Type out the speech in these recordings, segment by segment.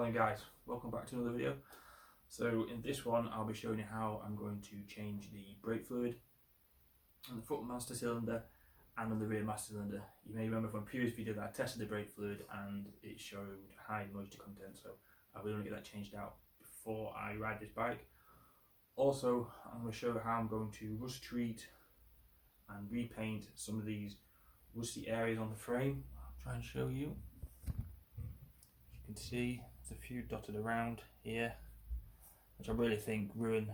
Morning guys, welcome back to another video. So in this one I'll be showing you how I'm going to change the brake fluid on the front master cylinder and on the rear master cylinder. You may remember from a previous video that I tested the brake fluid and it showed high moisture content, so I will want to get that changed out before I ride this bike. Also, I'm going to show you how I'm going to rust treat and repaint some of these rusty areas on the frame. I'll try and show you. You can see there's a few dotted around here, which I really think ruin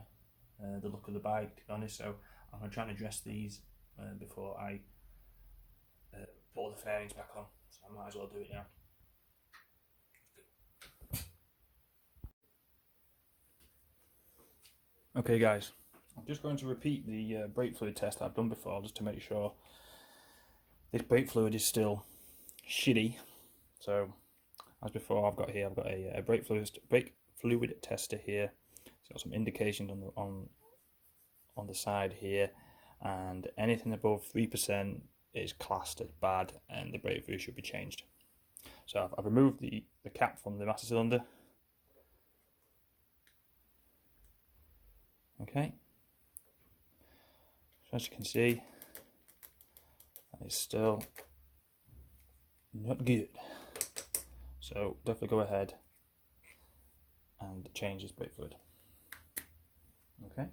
the look of the bike, to be honest. So I'm going to try and address these before I put all the fairings back on. So I might as well do it now. Okay guys, I'm just going to repeat the brake fluid test I've done before, just to make sure this brake fluid is still shitty. So as before, I've got a brake fluid tester here. It's got some indications on the side here, and anything above 3% is classed as bad, and the brake fluid should be changed. So I've removed the cap from the master cylinder. Okay, so as you can see, it's still not good. So definitely go ahead and change this brake fluid. Okay.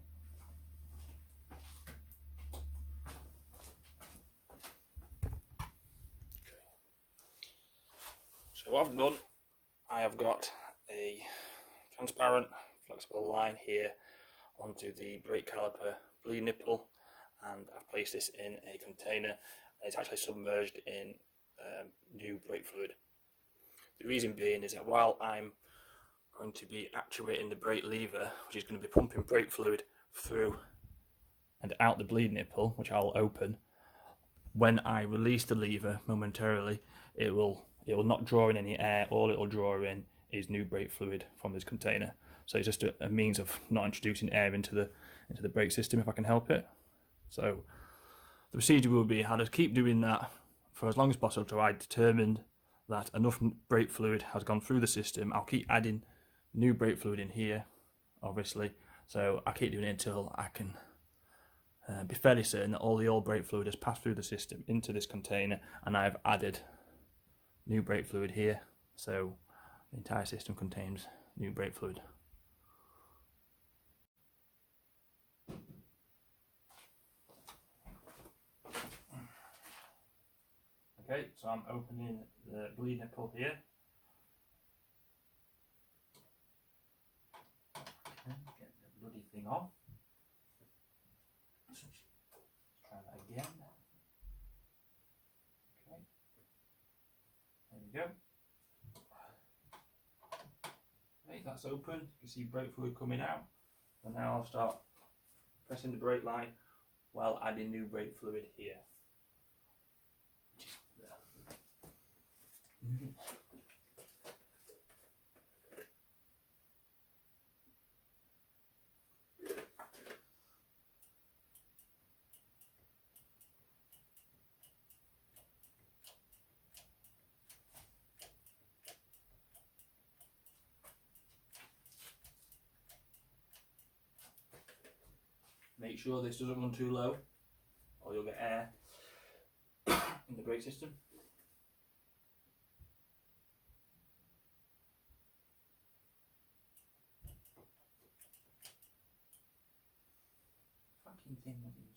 So what I've done, I have got a transparent flexible line here onto the brake caliper bleed nipple, and I've placed this in a container, and it's actually submerged in new brake fluid. The reason being is that while I'm going to be actuating the brake lever, which is going to be pumping brake fluid through and out the bleed nipple, which I'll open, when I release the lever momentarily, it will not draw in any air. All it will draw in is new brake fluid from this container. So it's just a means of not introducing air into the brake system if I can help it. So the procedure will be I'll just keep doing that for as long as possible till I determine that enough brake fluid has gone through the system. I'll keep adding new brake fluid in here, obviously, so I keep doing it until I can be fairly certain that all the old brake fluid has passed through the system into this container, and I've added new brake fluid here, so the entire system contains new brake fluid. Okay, so I'm opening the bleed nipple here. Okay, get the bloody thing off. Let's try that again. Okay, there we go. Okay, that's open. You can see brake fluid coming out. And now I'll start pressing the brake line while adding new brake fluid here. Make sure this doesn't run too low, or you'll get air in the brake system. Fucking thing that is.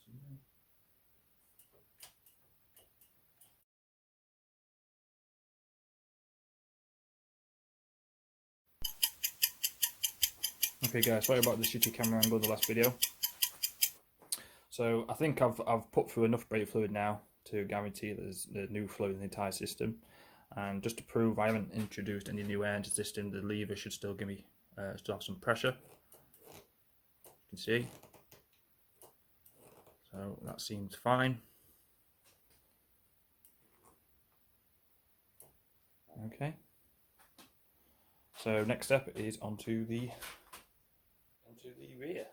Okay guys, sorry about the shitty camera angle of the last video. So I think I've put through enough brake fluid now to guarantee there's new flow in the entire system. And just to prove I haven't introduced any new air into the system, the lever should still give me still have some pressure. You can see. So that seems fine. Okay. So next step is onto the rear.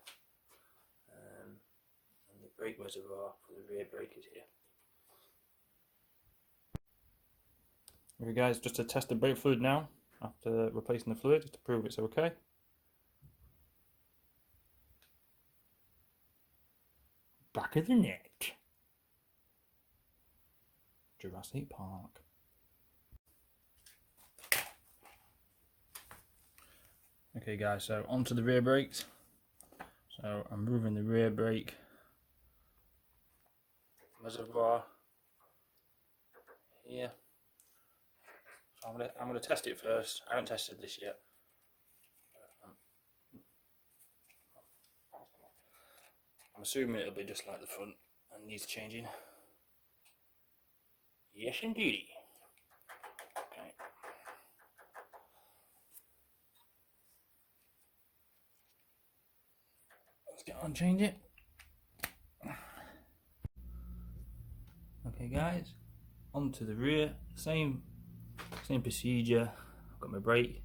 And the brake reservoir for the rear brake is here. Okay guys, just to test the brake fluid now, after replacing the fluid to prove it's okay. Back of the neck. Jurassic Park. Okay guys, so onto the rear brakes. So I'm moving the rear brake reservoir here. So I'm gonna test it first. I haven't tested this yet. I'm assuming it'll be just like the front and needs changing. Yes indeed. Okay. Let's get on, change it. Okay guys, onto the rear, same procedure. I've got my brake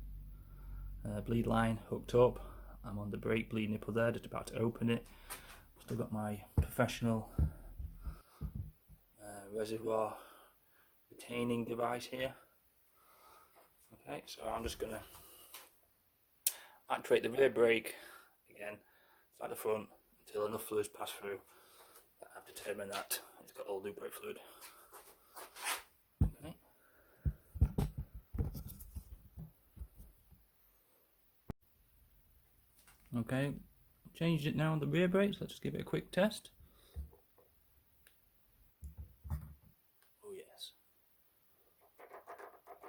bleed line hooked up. I'm on the brake bleed nipple there, just about to open it. Still got my professional reservoir retaining device here. Okay, so I'm just gonna activate the rear brake again, like the front, until enough fluids pass through that I've determined that it's got all new brake fluid. Okay. Okay, changed it now on the rear brakes. Let's just give it a quick test. Oh yes.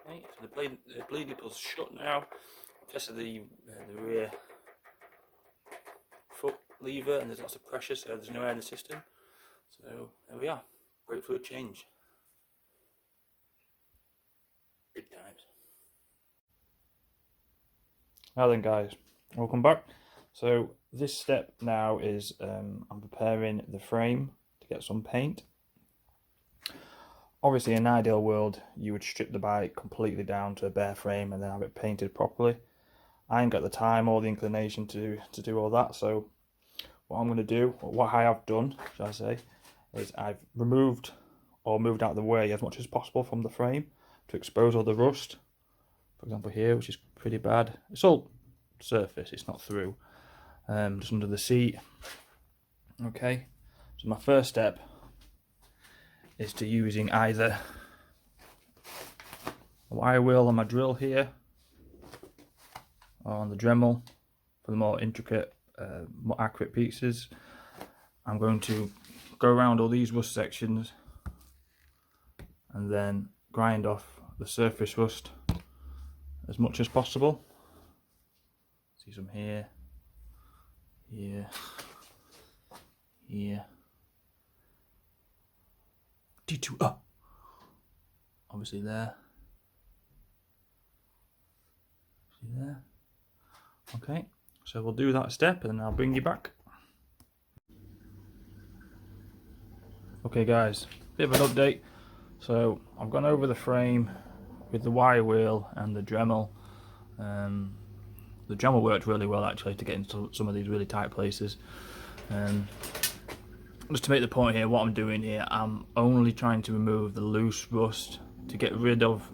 Okay, so the bleed nipple's shut now. I've tested the rear foot lever and there's lots of pressure, so there's no air in the system. So there we are, brake fluid change. Good times. Now then guys, welcome back. So this step now is I'm preparing the frame to get some paint. Obviously in an ideal world you would strip the bike completely down to a bare frame and then have it painted properly. I ain't got the time or the inclination to do all that, so what I'm going to do, or what I have done, shall I say, is I've removed or moved out of the way as much as possible from the frame to expose all the rust. For example here, which is pretty bad. It's all surface, it's not through. Just under the seat. Okay, so my first step is to using either a wire wheel on my drill here or on the Dremel for the more intricate, more accurate pieces. I'm going to go around all these rust sections and then grind off the surface rust as much as possible. See some here, here, here. D2 obviously there. See there. Okay, so we'll do that step and then I'll bring you back. Okay guys, bit of an update. So I've gone over the frame with the wire wheel and the Dremel. The Dremel worked really well actually to get into some of these really tight places. Just to make the point here, what I'm doing here, I'm only trying to remove the loose rust to get rid of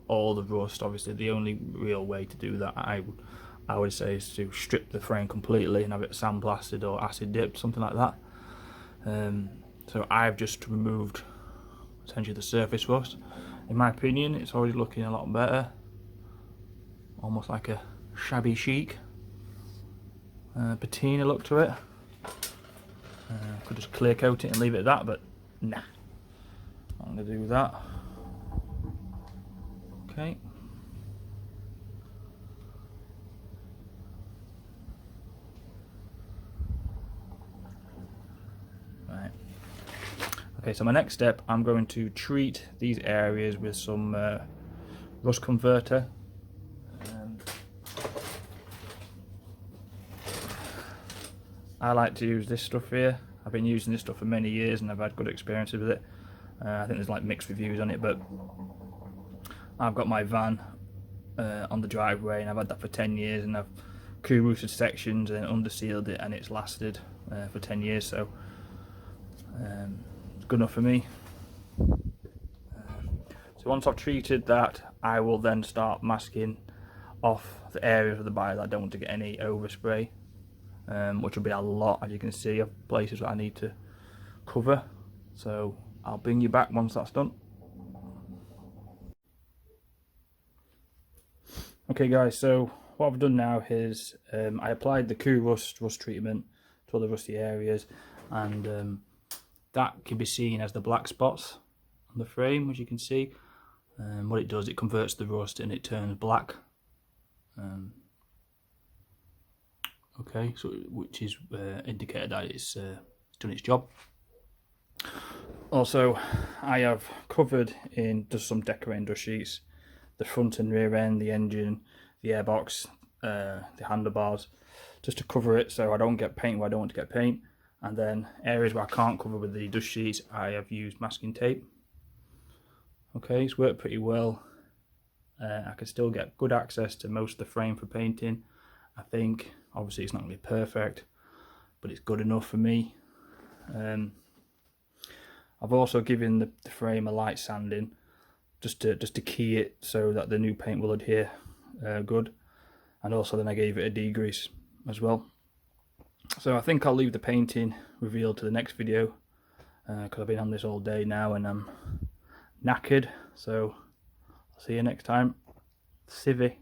all the rust. Obviously the only real way to do that I would say is to strip the frame completely and have it sandblasted or acid dipped, something like that. So I've just removed essentially the surface rust. In my opinion, it's already looking a lot better, almost like a shabby chic patina look to it. Could just clear coat it and leave it at that, but nah, I'm going to do that. Okay. Right. Okay, so my next step, I'm going to treat these areas with some rust converter. I like to use this stuff here. I've been using this stuff for many years and I've had good experiences with it. I think there's like mixed reviews on it, but I've got my van on the driveway and I've had that for 10 years and I've crew-roofed sections and undersealed it and it's lasted for 10 years, so it's good enough for me. So once I've treated that, I will then start masking off the areas of the bike that I don't want to get any overspray, which will be a lot, as you can see, of places that I need to cover. So I'll bring you back once that's done. Okay guys, so what I've done now is I applied the Cool rust treatment to all the rusty areas, and that can be seen as the black spots on the frame, as you can see. What it does, it converts the rust and it turns black. Okay, so which is indicated that it's done its job. Also, I have covered in just some decorating dust sheets the front and rear end, the engine, the airbox, the handlebars, just to cover it so I don't get paint where I don't want to get paint. And then areas where I can't cover with the dust sheets, I have used masking tape. Okay, it's worked pretty well. I can still get good access to most of the frame for painting. I think, obviously it's not going to be perfect, but it's good enough for me. I've also given the frame a light sanding, just to key it so that the new paint will adhere good. And also then I gave it a degrease as well. So I think I'll leave the painting revealed to the next video, because I've been on this all day now and I'm knackered. So I'll see you next time. Civvy.